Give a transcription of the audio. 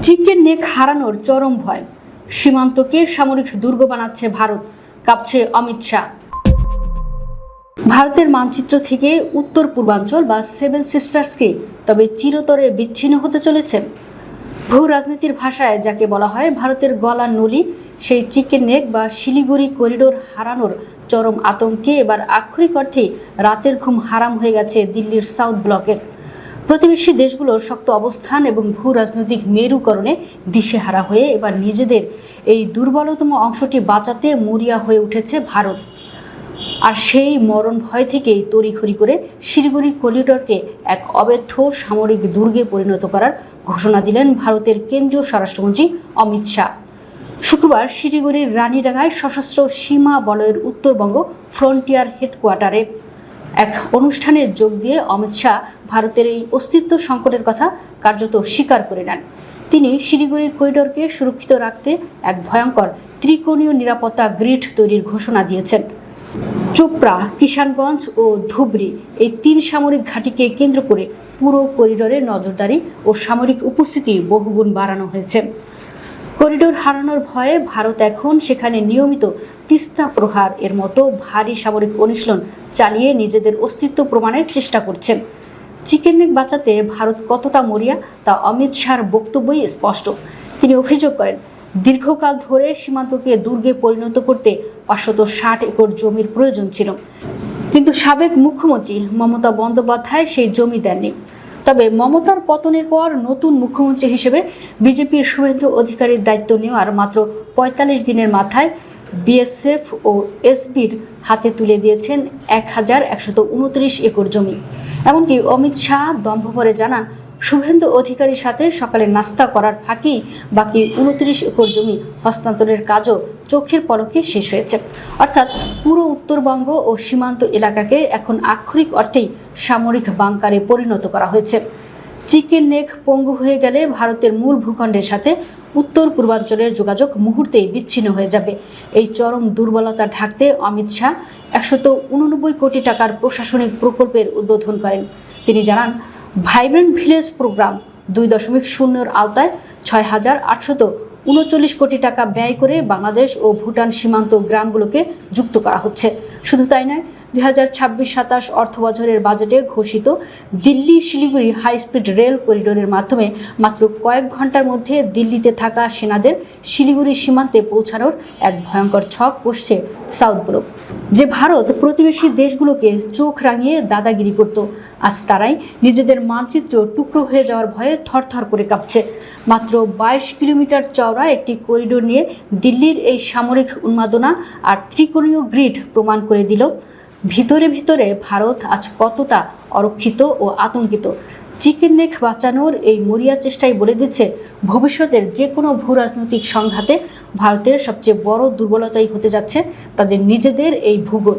Chicken neck হারানোর চরম ভয়, সীমান্তকে সামরিক দুর্গ বানাচ্ছে ভারত, কাঁপছে অমিত শাহ। ভারতের মানচিত্র থেকে উত্তর পূর্বাঞ্চল বা সেভেন সিস্টার্সকে তবে চিরতরে বিচ্ছিন্ন হতে চলেছে। ভূ রাজনীতির ভাষায় যাকে বলা হয় ভারতের গলার নলি, সেই চিকেন নেক বা শিলিগুড়ি করিডোর হারানোর চরম আতঙ্কে এবার আক্ষরিক অর্থেই রাতের ঘুম হারাম হয়ে গেছে দিল্লির সাউথ ব্লকের। প্রতিবেশী দেশগুলোর শক্ত অবস্থান এবং ভূ রাজনৈতিক মেরুকরণে দিশেহারা হয়ে এবার নিজেদের এই দুর্বলতম অংশটি বাঁচাতে মরিয়া হয়ে উঠেছে ভারত। আর সেই মরণ ভয় থেকেই তড়িঘড়ি করে শিলিগুড়ি করিডোরকে এক অব্যর্থ সামরিক দুর্গে পরিণত করার ঘোষণা দিলেন ভারতের কেন্দ্রীয় স্বরাষ্ট্রমন্ত্রী অমিত শাহ। শুক্রবার শিলিগুড়ির রানীডাঙ্গায় সশস্ত্র সীমা বলয়ের উত্তরবঙ্গ ফ্রন্টিয়ার হেডকোয়ার্টারে এক অনুষ্ঠানে যোগ দিয়ে অমিত শাহ ভারতের এই অস্তিত্ব সংকটের কথা কার্যত স্বীকার করে নেন। তিনি শিলিগুড়ির করিডোরকে সুরক্ষিত রাখতে এক ভয়ঙ্কর ত্রিকোণীয় নিরাপত্তা গ্রিড তৈরির ঘোষণা দিয়েছেন। চোপড়া, কিষানগঞ্জ ও ধুবড়ি এই তিন সামরিক ঘাঁটিকে কেন্দ্র করে পুরো করিডোরে নজরদারি ও সামরিক উপস্থিতি বহুগুণ বাড়ানো হয়েছে। করিডোর হারানোর ভয়ে ভারত এখন সেখানে নিয়মিত তিস্তা প্রহার এর মতো ভারী সামরিক অনুশীলন চালিয়ে নিজেদের অস্তিত্ব প্রমাণের চেষ্টা করছে। চিকেন নেক বাঁচাতে ভারত কতটা মরিয়া তা অমিত শাহর বক্তব্যই স্পষ্ট। তিনি অভিযোগ করেন, দীর্ঘকাল ধরে সীমান্তকে দুর্গে পরিণত করতে 560 একর জমির প্রয়োজন ছিল, কিন্তু সাবেক মুখ্যমন্ত্রী মমতা বন্দ্যোপাধ্যায় সেই জমি দেননি। তবে মমতার পতনের পর নতুন মুখ্যমন্ত্রী হিসেবে বিজেপির শুভেন্দু অধিকারীর দায়িত্ব নেওয়ার মাত্র 45 দিনের মাথায় বিএসএফ ও এসবির হাতে তুলে দিয়েছেন 1129 একর জমি। এমনকি অমিত শাহ দম্ভভরে জানান, শুভেন্দু অধিকারীর সাথে সকালে নাস্তা করার ফাঁকেই বাকি 29 একর জমি হস্তান্তরের কাজও চোখের পলকে শেষ হয়েছে। অর্থাৎ পুরো উত্তরবঙ্গ ও সীমান্ত এলাকাকে এখন আক্ষরিক অর্থেই সামরিক বাংকারে পরিণত করা হয়েছে। চিকেন নেক পঙ্গু হয়ে গেলে ভারতের মূল ভূখণ্ডের সাথে উত্তর পূর্বাঞ্চলের যোগাযোগ মুহূর্তেই বিচ্ছিন্ন হয়ে যাবে। এই চরম দুর্বলতা ঢাকতে অমিত শাহ 189 কোটি টাকার প্রশাসনিক প্রকল্পের উদ্বোধন করেন। তিনি জানান, ভাইব্রেন্ট ভিলেজ প্রোগ্রাম 2.0 আওতায় 6,839 কোটি টাকা ব্যয় করে বাংলাদেশ ও ভুটান সীমান্ত গ্রামগুলোকে যুক্ত করা হচ্ছে। শুধু তাই নয়, 2026-27 অর্থ বছরের বাজেটে ঘোষিত Delhi Siliguri high speed rail করিডোরের মাধ্যমে মাত্র কয়েক ঘন্টার মধ্যে দিল্লিতে থাকা সেনাদের শিলিগুড়ি সীমান্তে পৌঁছানোর এক ভয়ঙ্কর ছক কষছে সাউথ ব্লক। যে ভারত প্রতিবেশী দেশগুলোকে চোখ রাঙিয়ে দাদাগিরি করত, আজ তারাই নিজেদের মানচিত্র টুকরো হয়ে যাওয়ার ভয়ে থরথর করে কাঁপছে। মাত্র 22 কিলোমিটার চওড়া একটি করিডোর নিয়ে দিল্লির এই সামরিক উন্মাদনা আর ত্রিকোণীয় গ্রিড প্রমাণ করে দিল ভিতরে ভিতরে ভারত আজ কতটা অরক্ষিত ও আতঙ্কিত। চিকেন নেক বাঁচানোর এই মরিয়া চেষ্টাই বলে দিচ্ছে ভবিষ্যতের যে কোনো ভূ রাজনৈতিক সংঘাতে ভারতের সবচেয়ে বড় দুর্বলতাই হতে যাচ্ছে তাদের নিজেদের এই ভূগোল।